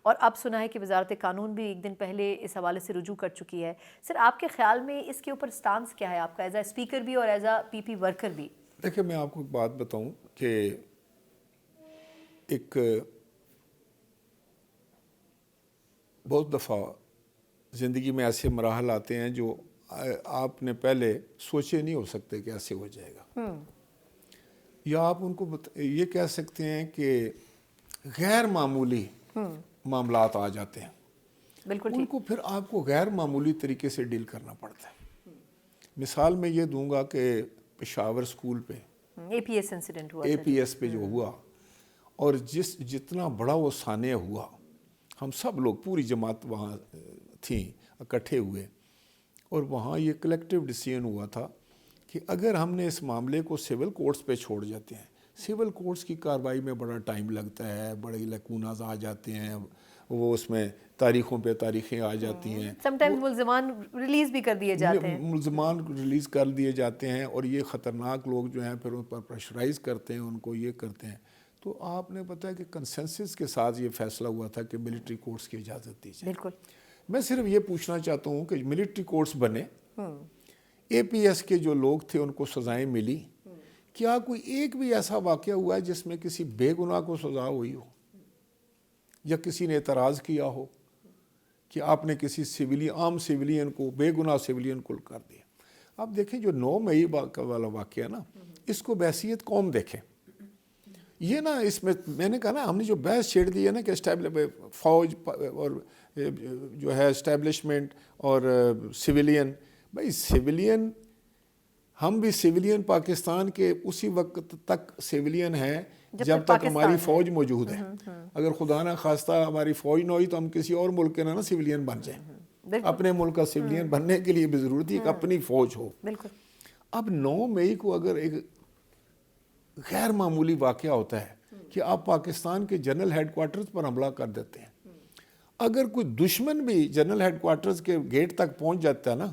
اور اب سنا ہے کہ وزارت قانون بھی ایک دن پہلے اس حوالے سے رجوع کر چکی ہے. سر آپ کے خیال میں اس کے اوپر سٹانس کیا ہے آپ کا ایز اے اسپیکر بھی اور as a P P worker بھی؟ دیکھیں میں آپ کو ایک بات بتاؤں کہ ایک بہت دفعہ زندگی میں ایسے مراحل آتے ہیں جو آپ نے پہلے سوچے نہیں ہو سکتے کہ ایسے ہو جائے گا، یا آپ ان کو یہ کہہ سکتے ہیں کہ غیر معمولی معاملات آ جاتے ہیں. بالکل ان کو پھر آپ کو غیر معمولی طریقے سے ڈیل کرنا پڑتا ہے. مثال میں یہ دوں گا کہ پشاور سکول پہ اے پی ایس انسیڈنٹ ہوا، اے پی ایس پہ جو ہوا، اور جتنا بڑا وہ سانحہ ہوا، ہم سب لوگ پوری جماعت وہاں تھیں اکٹھے ہوئے، اور وہاں یہ کلیکٹیو ڈیسیژن ہوا تھا کہ اگر ہم نے اس معاملے کو سول کورٹس پہ چھوڑ جاتے ہیں، سول کورٹس کی کارروائی میں بڑا ٹائم لگتا ہے، بڑے لیکوناز آ جاتے ہیں، وہ اس میں تاریخوں پہ تاریخیں آ جاتی ہیں، سم ٹائمز ملزمان ریلیز بھی کر دیے جاتے ہیں، ملزمان ریلیز کر دیے جاتے ہیں، اور یہ خطرناک لوگ جو ہیں پھر ان پر پریشرائز کرتے ہیں، ان کو یہ کرتے ہیں. تو آپ نے بتایا کہ کنسنسس کے ساتھ یہ فیصلہ ہوا تھا کہ ملٹری کورٹس کی اجازت دی جائے. بالکل. میں صرف یہ پوچھنا چاہتا ہوں کہ ملٹری کورٹس بنے، اے پی ایس کے جو لوگ تھے ان کو سزائیں ملی، کیا کوئی ایک بھی ایسا واقعہ ہوا ہے جس میں کسی بے گناہ کو سزا ہوئی ہو، یا کسی نے اعتراض کیا ہو کہ آپ نے کسی عام سیولین کو، بے گناہ سیولین کو کر دیا؟ آپ دیکھیں جو 9 مئی والا واقعہ نا، اس کو بحیثیت قوم دیکھیں. یہ نا اس میں نے کہا نا ہم نے جو بحث چھیڑ دی ہے نا کہ فوج اور جو ہے اسٹیبلشمنٹ اور سویلین، بھائی سویلین ہم بھی سویلین پاکستان کے اسی وقت تک سویلین ہیں جب تک ہماری فوج موجود ہے. اگر خدا نہ خواستہ ہماری فوج نہ ہوئی تو ہم کسی اور ملک کے نا سویلین بن جائیں. اپنے ملک کا سویلین بننے کے لیے بھی ضرورت ہے کہ اپنی فوج ہو. اب 9 مئی کو اگر ایک غیر معمولی واقعہ ہوتا ہے کہ آپ پاکستان کے جنرل ہیڈ کوارٹرز پر حملہ کر دیتے ہیں، اگر کوئی دشمن بھی جنرل ہیڈ کوارٹرز کے گیٹ تک پہنچ جاتا ہے نا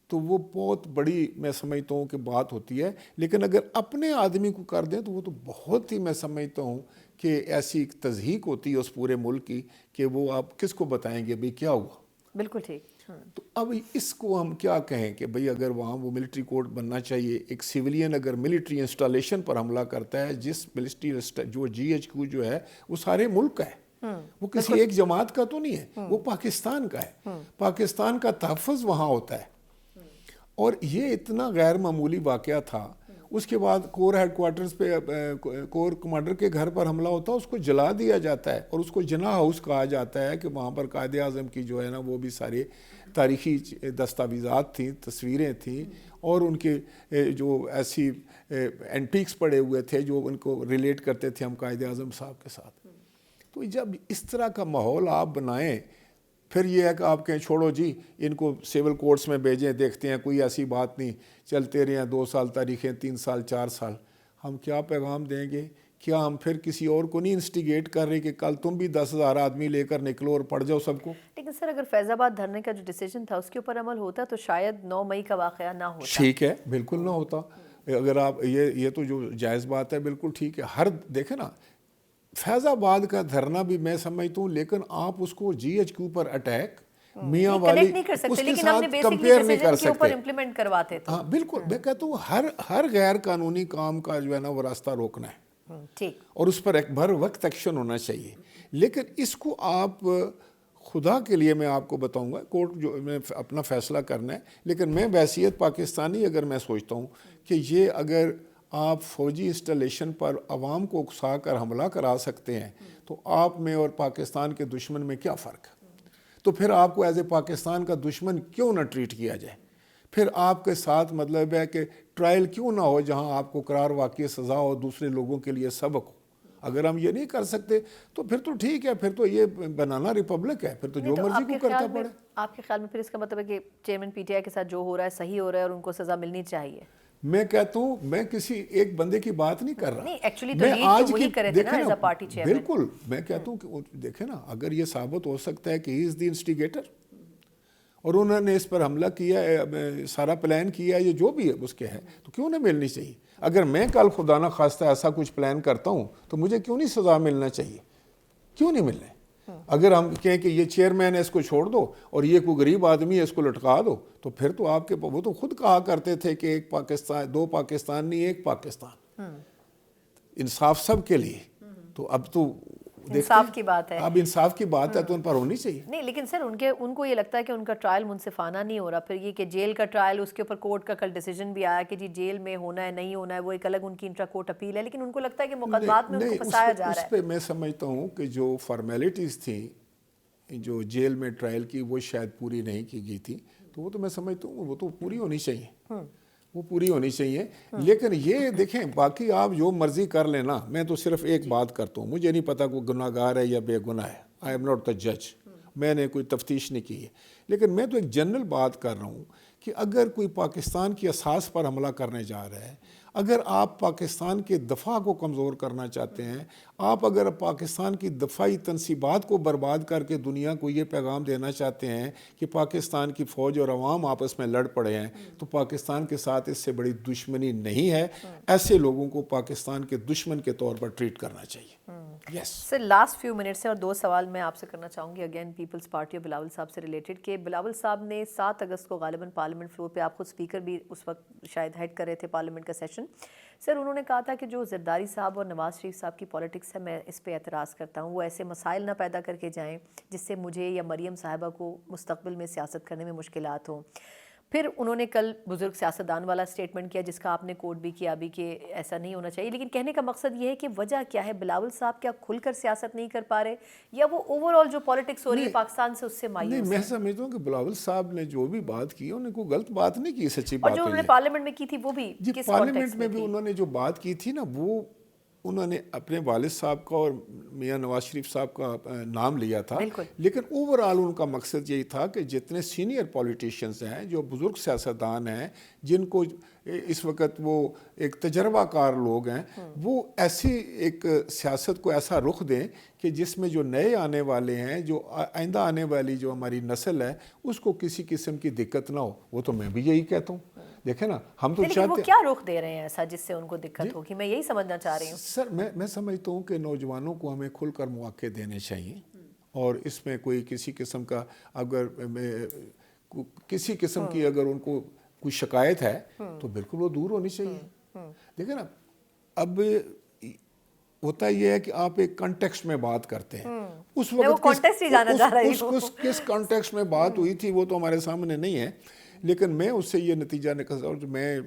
تو وہ بہت بڑی میں سمجھتا ہوں کہ بات ہوتی ہے. لیکن اگر اپنے آدمی کو کر دیں تو وہ تو بہت ہی میں سمجھتا ہوں کہ ایسی تضحیک ہوتی ہے اس پورے ملک کی کہ وہ آپ کس کو بتائیں گے بھئی کیا ہوا. بالکل ٹھیک. تو اب اس کو ہم کیا کہیں کہ بھئی اگر وہاں وہ ملٹری کورٹ بننا چاہیے. ایک سیولین اگر ملٹری انسٹالیشن پر حملہ کرتا ہے، جس ملٹری جو جی ایچ کیو جو ہے وہ سارے ملک کا ہے، وہ کسی ایک جماعت کا تو نہیں ہے، وہ پاکستان کا ہے. پاکستان کا تحفظ وہاں ہوتا ہے، اور یہ اتنا غیر معمولی واقعہ تھا. اس کے بعد کور ہیڈ کوارٹرز پہ کور کمانڈر کے گھر پر حملہ ہوتا ہے، اس کو جلا دیا جاتا ہے، اور اس کو جناح ہاؤس کہا جاتا ہے کہ وہاں پر قائد اعظم کی جو ہے نا وہ بھی سارے تاریخی دستاویزات تھیں، تصویریں تھیں، اور ان کے جو ایسی اینٹیکس پڑے ہوئے تھے جو ان کو ریلیٹ کرتے تھے ہم قائد اعظم صاحب کے ساتھ. تو جب اس طرح کا ماحول آپ بنائیں، پھر یہ ہے کہ آپ کہیں چھوڑو جی ان کو سول کورٹس میں بھیجیں، دیکھتے ہیں کوئی ایسی بات نہیں، چلتے رہے ہیں 2 سال تاریخیں، 3 سال 4 سال. ہم کیا پیغام دیں گے؟ کیا ہم پھر کسی اور کو نہیں انسٹیگیٹ کر رہے کہ کل تم بھی 10,000 آدمی لے کر نکلو اور پڑ جاؤ سب کو؟ لیکن سر اگر فیض آباد دھرنے کا جو ڈیسیجن تھا اس کے اوپر عمل ہوتا تو شاید 9 مئی کا واقعہ نہ ہوتا. ٹھیک ہے، بالکل نہ ہوتا. اگر آپ یہ تو جو جائز بات ہے بالکل ٹھیک ہے. دیکھیں نا فیض آباد کا دھرنا بھی میں سمجھتا ہوں، لیکن آپ اس کو جی ایچ کیو پر اٹیک میاں والی نہیں کر سکتے، اس کے لیکن ہم نے ساتھ بیسکلی کمپیئر نہیں کر ڈیسیجن کے اوپر سکتے. امپلیمنٹ کرواتے تھے. ہاں بالکل، میں کہتا ہوں ہر غیر قانونی کام کا جو ہے نا وہ راستہ روکنا ہے، ٹھیک، اور اس پر ایک بھر وقت ایکشن ہونا چاہیے. لیکن اس کو آپ خدا کے لیے میں آپ کو بتاؤں گا، کورٹ جو میں اپنا فیصلہ کرنا ہے، لیکن میں بحیثیت پاکستانی اگر میں سوچتا ہوں کہ یہ اگر آپ فوجی انسٹالیشن پر عوام کو اکسا کر حملہ کرا سکتے ہیں تو آپ میں اور پاکستان کے دشمن میں کیا فرق ہے؟ تو پھر آپ کو ایز اے پاکستان کا دشمن کیوں نہ ٹریٹ کیا جائے؟ پھر آپ کے ساتھ مطلب ہے کہ ٹرائل کیوں نہ ہو جہاں آپ کو قرار واقعی سزا ہو، دوسرے لوگوں کے لیے سبق ہو؟ اگر ہم یہ نہیں کر سکتے تو پھر تو ٹھیک ہے، پھر تو یہ بنانا ریپبلک ہے، پھر تو جو مرضی کو کرتا پڑے. آپ کے خیال میں پھر اس کا مطلب ہے کہ چیئرمین پی ٹی آئی کے ساتھ جو ہو رہا ہے صحیح ہو رہا ہے اور ان کو سزا ملنی چاہیے؟ میں کہتا ہوں، میں کسی ایک بندے کی بات نہیں کر رہا. نہیں ایکچولی تو لیڈ تو وہی کرے تھے نا ایز اے پارٹی چیئرمین. بالکل، میں کہتا ہوں کہ دیکھیں نا، اگر یہ ثابت ہو سکتا ہے کہ ہی از دی انسٹیگیٹر اور انہوں نے اس پر حملہ کیا ہے، سارا پلان کیا ہے، یہ جو بھی ہے اس کے ہے، تو کیوں نہ ملنی چاہیے؟ اگر میں کل خدا نہ خواستہ ایسا کچھ پلان کرتا ہوں تو مجھے کیوں نہیں سزا ملنا چاہیے؟ کیوں نہیں ملنا ہے؟ اگر ہم کہیں کہ یہ چیئرمین ہے اس کو چھوڑ دو اور یہ کوئی غریب آدمی ہے اس کو لٹکا دو، تو پھر تو آپ کے وہ تو خود کہا کرتے تھے کہ ایک پاکستان، 2 پاکستان نہیں، ایک پاکستان، انصاف سب کے لیے. تو اب تو انصاف کی بات ہے، اب انصاف کی بات ہے تو ان پر ہونی چاہیے. نہیں لیکن سر ان کو یہ لگتا ہے کہ ان کا ٹرائل منصفانہ نہیں ہو رہا. پھر یہ کہ جیل کا ٹرائل، اس کے اوپر کورٹ کا کل ڈیسیجن بھی آیا کہ جی جیل میں ہونا ہے نہیں ہونا ہے، وہ ایک الگ ان کی انٹرا کورٹ اپیل ہے، لیکن ان کو لگتا ہے کہ مقدمات میں ان کو پھنسایا جا رہا ہے. اس پہ میں سمجھتا ہوں کہ جو فارمیلٹیز تھیں جو جیل میں ٹرائل کی وہ شاید پوری نہیں کی گئی تھی، تو وہ تو میں سمجھتا ہوں وہ تو پوری ہونی چاہیے، وہ پوری ہونی چاہیے. لیکن یہ دیکھیں باقی آپ جو مرضی کر لیں نا، میں تو صرف ایک بات کرتا ہوں، مجھے نہیں پتا کوئی گناہ گار ہے یا بے گناہ ہے. آئی ایم ناٹ دا جج، میں نے کوئی تفتیش نہیں کی ہے، لیکن میں تو ایک جنرل بات کر رہا ہوں کہ اگر کوئی پاکستان کی اساس پر حملہ کرنے جا رہا ہے، اگر آپ پاکستان کے دفاع کو کمزور کرنا چاہتے ہیں، آپ اگر پاکستان کی دفاعی تنصیبات کو برباد کر کے دنیا کو یہ پیغام دینا چاہتے ہیں کہ پاکستان کی فوج اور عوام آپس میں لڑ پڑے ہیں، تو پاکستان کے ساتھ اس سے بڑی دشمنی نہیں ہے. ایسے لوگوں کو پاکستان کے دشمن کے طور پر ٹریٹ کرنا چاہیے. یس سر لاسٹ فیو منٹس ہیں اور 2 سوال میں آپ سے کرنا چاہوں گی اگین پیپلز پارٹی اور بلاول صاحب سے ریلیٹڈ، کہ بلاول صاحب نے 7 اگست کو غالباً پارلیمنٹ فلور پہ، آپ خود اسپیکر بھی اس وقت شاید ہیڈ کر رہے تھے پارلیمنٹ کا سیشن، سر انہوں نے کہا تھا کہ جو زرداری صاحب اور نواز شریف صاحب کی پالیٹکس ہے میں اس پہ اعتراض کرتا ہوں، وہ ایسے مسائل نہ پیدا کر کے جائیں جس سے مجھے یا مریم صاحبہ کو مستقبل میں سیاست کرنے میں مشکلات ہوں. پھر انہوں نے کل بزرگ سیاستدان والا سٹیٹمنٹ کیا جس کا آپ نے کوٹ بھی کیا ابھی کہ ایسا نہیں ہونا چاہیے، لیکن کہنے کا مقصد یہ ہے کہ وجہ کیا ہے؟ بلاول صاحب کیا کھل کر سیاست نہیں کر پا رہے یا وہ اوور آل جو پالیٹکس ہو رہی ہے پاکستان سے اس سے مایوس نہیں؟ میں سمجھتا ہوں کہ بلاول صاحب نے جو بھی بات کی انہوں نے کوئی غلط بات نہیں کی، سچی اور بات جو ہے. انہوں نے پارلیمنٹ میں کی تھی وہ بھی جی کس پارلیمنٹ کانٹیکسٹ میں بھی انہوں نے جو بات کی تھی نا، وہ انہوں نے اپنے والد صاحب کا اور میاں نواز شریف صاحب کا نام لیا تھا، لیکن اوور آل ان کا مقصد یہی تھا کہ جتنے سینئر پولیٹیشینز ہیں، جو بزرگ سیاستدان ہیں، جن کو اس وقت وہ ایک تجربہ کار لوگ ہیں، وہ ایسی ایک سیاست کو ایسا رخ دیں کہ جس میں جو نئے آنے والے ہیں، جو آئندہ آنے والی جو ہماری نسل ہے، اس کو کسی قسم کی دقت نہ ہو. وہ تو میں بھی یہی کہتا ہوں. دیکھیں نا، ہم تو لیکن وہ کیا رخ دے رہے ہیں ایسا جس سے ان کو دقت ہوگی؟ میں یہی سمجھنا چاہ رہی ہوں. سر میں سمجھتا ہوں کہ نوجوانوں کو ہمیں کھل کر مواقع دینے چاہیے، اور اس میں کوئی کسی قسم کا اگر کسی قسم کی اگر ان کو کوئی شکایت ہے تو بالکل وہ دور ہونی چاہیے. دیکھیں نا، اب ہوتا یہ ہے کہ آپ ایک کانٹیکسٹ میں بات کرتے ہیں، اس وقت کس کانٹیکسٹ میں بات ہوئی تھی وہ تو ہمارے سامنے نہیں ہے، لیکن میں اس سے یہ نتیجہ نکلتا ہوں. میں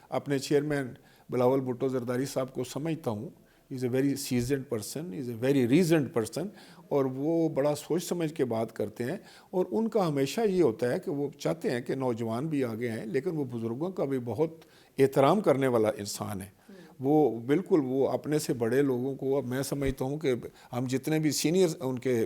اپنے چیئرمین بلاول بھٹو زرداری صاحب کو سمجھتا ہوں، is a very seasoned person, is a very reasoned person, اور وہ بڑا سوچ سمجھ کے بات کرتے ہیں. اور ان کا ہمیشہ یہ ہوتا ہے کہ وہ چاہتے ہیں کہ نوجوان بھی آگے ہیں، لیکن وہ بزرگوں کا بھی بہت احترام کرنے والا انسان ہے. وہ بالکل وہ اپنے سے بڑے لوگوں کو، اب میں سمجھتا ہوں کہ ہم جتنے بھی سینئر ان کے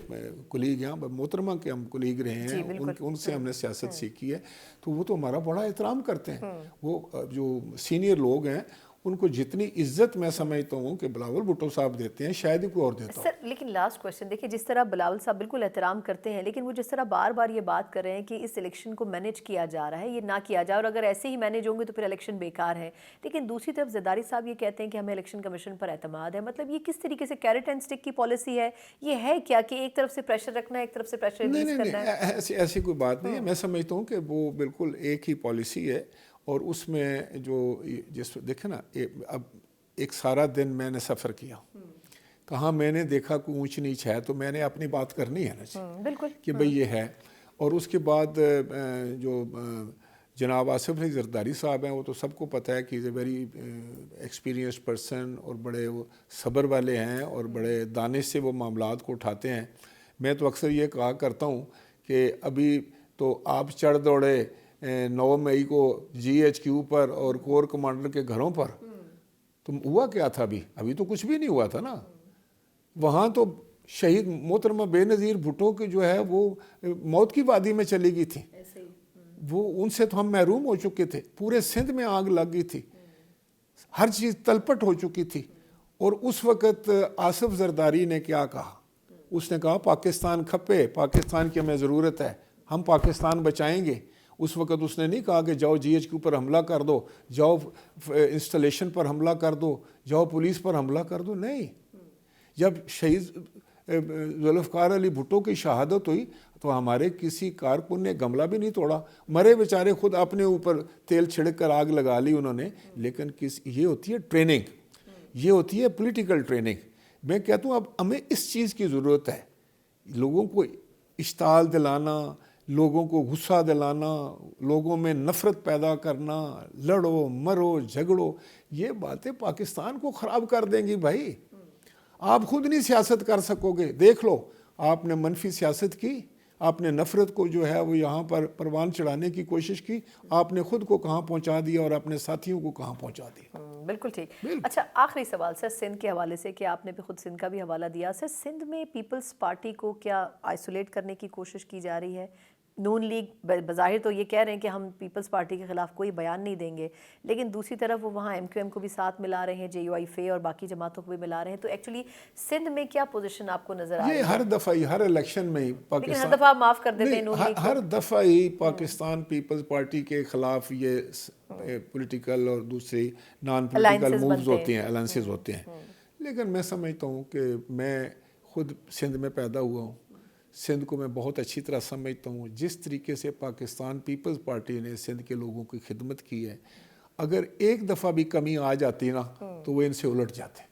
کولیگ ہیں، محترمہ کے ہم کولیگ رہے ہیں، ان سے ہم نے سیاست سیکھی ہے، تو وہ تو ہمارا بڑا احترام کرتے ہیں. وہ جو سینئر لوگ ہیں ان کو جتنی عزت میں سمجھتا ہوں کہ بلاول بھٹو صاحب دیتے ہیں شاید ہی کوئی اور دیتا ہو. سر لیکن لاسٹ کویشچن دیکھیں، جس طرح بلاول صاحب بالکل احترام کرتے ہیں، لیکن وہ جس طرح بار بار یہ بات کر رہے ہیں کہ اس الیکشن کو مینیج کیا جا رہا ہے، یہ نہ کیا جائے، اور اگر ایسے ہی مینیج ہوں گے تو پھر الیکشن بیکار ہے. لیکن دوسری طرف زرداری صاحب یہ کہتے ہیں کہ ہمیں الیکشن کمیشن پر اعتماد ہے. مطلب یہ کس طریقے سے کیرٹ اینڈ اسٹک کی پالیسی ہے؟ یہ ہے کیا کہ ایک طرف سے پریشر رکھنا ہے، ایک طرف سے پریشر نہیں ریلیز نہیں کرنا ہے؟ نہیں، ایسی کوئی بات نہیں ہے. میں سمجھتا ہوں کہ وہ بالکل ایک ہی پالیسی ہے، اور اس میں جو جس دیکھیں نا، اب ایک سارا دن میں نے سفر کیا، کہاں میں نے دیکھا کوئی اونچ نیچ ہے تو میں نے اپنی بات کرنی ہے نا بالکل کہ بھئی یہ ہے. اور اس کے بعد جو جناب آصف علی زرداری صاحب ہیں، وہ تو سب کو پتہ ہے کہ ویری ایکسپیرینسڈ پرسن، اور بڑے وہ صبر والے ہیں، اور بڑے دانش سے وہ معاملات کو اٹھاتے ہیں. میں تو اکثر یہ کہا کرتا ہوں کہ ابھی تو آپ چڑھ دوڑے 9 مئی کو جی ایچ کیو پر اور کور کمانڈر کے گھروں پر، تو ہوا کیا تھا؟ ابھی تو کچھ بھی نہیں ہوا تھا نا. وہاں تو شہید محترمہ بے نظیر بھٹو کی جو ہے وہ موت کی وادی میں چلی گئی تھی. وہ ان سے تو ہم محروم ہو چکے تھے. پورے سندھ میں آگ لگ گئی تھی، ہر چیز تلپٹ ہو چکی تھی. اور اس وقت آصف زرداری نے کیا کہا؟ اس نے کہا پاکستان کھپے، پاکستان کی ہمیں ضرورت ہے، ہم پاکستان بچائیں گے. اس وقت اس نے نہیں کہا کہ جاؤ جی ایچ کیو پر حملہ کر دو، جاؤ انسٹالیشن پر حملہ کر دو، جاؤ پولیس پر حملہ کر دو. نہیں، جب شہید ذوالفقار علی بھٹو کی شہادت ہوئی تو ہمارے کسی کارکن نے گملہ بھی نہیں توڑا. مرے بیچارے، خود اپنے اوپر تیل چھڑک کر آگ لگا لی انہوں نے. لیکن یہ ہوتی ہے ٹریننگ، یہ ہوتی ہے پولیٹیکل ٹریننگ. میں کہتا ہوں اب ہمیں اس چیز کی ضرورت ہے، لوگوں کو اشتعال دلانا، لوگوں کو غصہ دلانا، لوگوں میں نفرت پیدا کرنا، لڑو مرو جھگڑو، یہ باتیں پاکستان کو خراب کر دیں گی. بھائی آپ خود نہیں سیاست کر سکو گے. دیکھ لو، آپ نے منفی سیاست کی، آپ نے نفرت کو جو ہے وہ یہاں پر پروان چڑھانے کی کوشش کی، آپ نے خود کو کہاں پہنچا دیا اور اپنے ساتھیوں کو کہاں پہنچا دیا. بالکل ٹھیک. اچھا، آخری سوال سر سندھ کے حوالے سے، کہ آپ نے بھی خود سندھ کا بھی حوالہ دیا. سر سندھ میں پیپلز پارٹی کو کیا آئسولیٹ کرنے کی کوشش کی جا رہی ہے؟ نون لیگ بظاہر تو یہ کہہ رہے ہیں کہ ہم پیپلز پارٹی کے خلاف کوئی بیان نہیں دیں گے، لیکن دوسری طرف وہ وہاں ایم کیو ایم کو بھی ساتھ ملا رہے ہیں، جے یو آئی فے اور باقی جماعتوں کو بھی ملا رہے ہیں. تو ایکچولی سندھ میں کیا پوزیشن آپ کو نظر آ رہی ہے؟ یہ ہر دفعہ ہی، ہر الیکشن میں ہی لیکن ہر دفعہ آپ معاف کر دیتے ہیں نون لیگ کو. ہر دفعہ ہی پاکستان پیپلز پارٹی کے خلاف یہ پولیٹیکل اور دوسری نان پولیٹیکل مووز ہوتے ہیں، الائنسز ہوتے ہیں. لیکن میں سمجھتا ہوں کہ میں خود سندھ میں پیدا ہوا ہوں، سندھ کو میں بہت اچھی طرح سمجھتا ہوں. جس طریقے سے پاکستان پیپلز پارٹی نے سندھ کے لوگوں کی خدمت کی ہے، اگر ایک دفعہ بھی کمی آ جاتی نا تو وہ ان سے الٹ جاتے،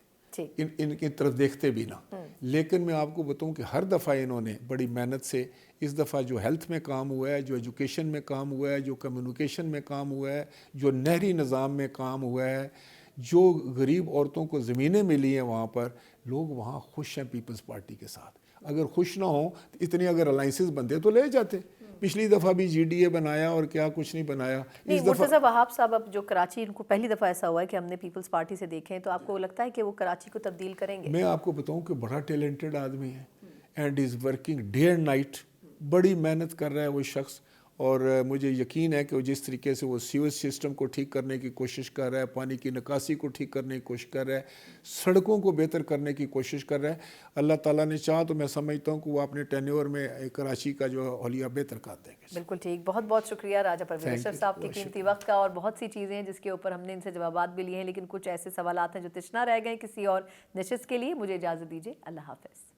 ان کی طرف دیکھتے بھی نہ. لیکن میں آپ کو بتاؤں کہ ہر دفعہ انہوں نے بڑی محنت سے، اس دفعہ جو ہیلتھ میں کام ہوا ہے، جو ایجوکیشن میں کام ہوا ہے، جو کمیونیکیشن میں کام ہوا ہے، جو نہری نظام میں کام ہوا ہے، جو غریب عورتوں کو زمینیں ملی ہیں، وہاں پر لوگ وہاں خوش ہیں پیپلز پارٹی کے ساتھ. اگر خوش نہ ہوں، اتنے اگر الائنسز بنتے تو لے جاتے. پچھلی دفعہ بھی جی ڈی اے بنایا اور کیا کچھ نہیں بنایا. نہیں، مرتضیٰ وہاب صاحب اب جو کراچی، ان کو پہلی دفعہ ایسا ہوا ہے کہ ہم نے پیپلز پارٹی سے دیکھیں، تو آپ کو لگتا ہے کہ وہ کراچی کو تبدیل کریں گے؟ میں آپ کو بتاؤں کہ بڑا ٹیلنٹڈ آدمی ہے، and is working day and night. بڑی محنت کر رہا ہے وہ شخص، اور مجھے یقین ہے کہ وہ جس طریقے سے وہ سیویج سسٹم کو ٹھیک کرنے کی کوشش کر رہا ہے، پانی کی نکاسی کو ٹھیک کرنے کی کوشش کر رہا ہے، سڑکوں کو بہتر کرنے کی کوشش کر رہا ہے. اللہ تعالیٰ نے چاہا تو میں سمجھتا ہوں کہ وہ اپنے ٹینیور میں کراچی کا جو حلیہ بہتر کر دیں گے. بالکل ٹھیک. بہت بہت شکریہ راجہ پروین اشرف صاحب کے قیمتی وقت کا، اور بہت سی چیزیں ہیں جس کے اوپر ہم نے ان سے جوابات بھی لیے ہیں، لیکن کچھ ایسے سوالات ہیں جو تشنا رہ گئے کسی اور نشست کے لیے. مجھے اجازت دیجیے. اللہ حافظ.